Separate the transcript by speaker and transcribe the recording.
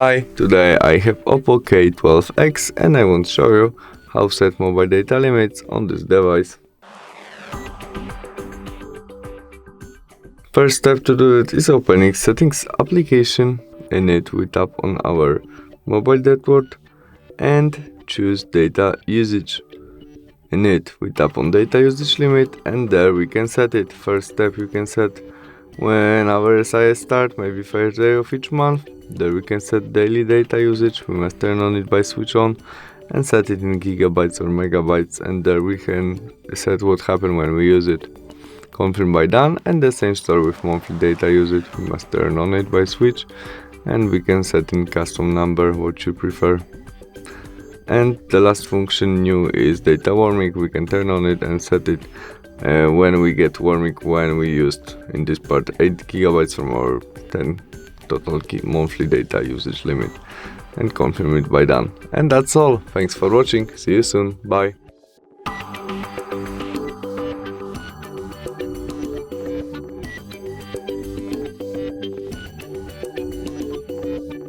Speaker 1: Hi, today I have OPPO K12x and I want to show you how to set mobile data limits on this device. First step to do it is opening settings application. In it we tap on our mobile network and choose data usage. In it we tap on data usage limit and there we can set it. First step you can set when our SIS start, maybe first day of each month. There we can set daily data usage. We must turn on it by switch on and set it in gigabytes or megabytes, and there we can set what happens when we use it. Confirm by done, and the same story with monthly data usage. We must turn on it by switch and we can set in custom number what you prefer. And the last function new is data warming. We can turn on it and set it when we get warming when we used in this part 8 gigabytes from our 10 total monthly data usage limit, and confirm it by done. And that's all. Thanks for watching. See you soon. Bye.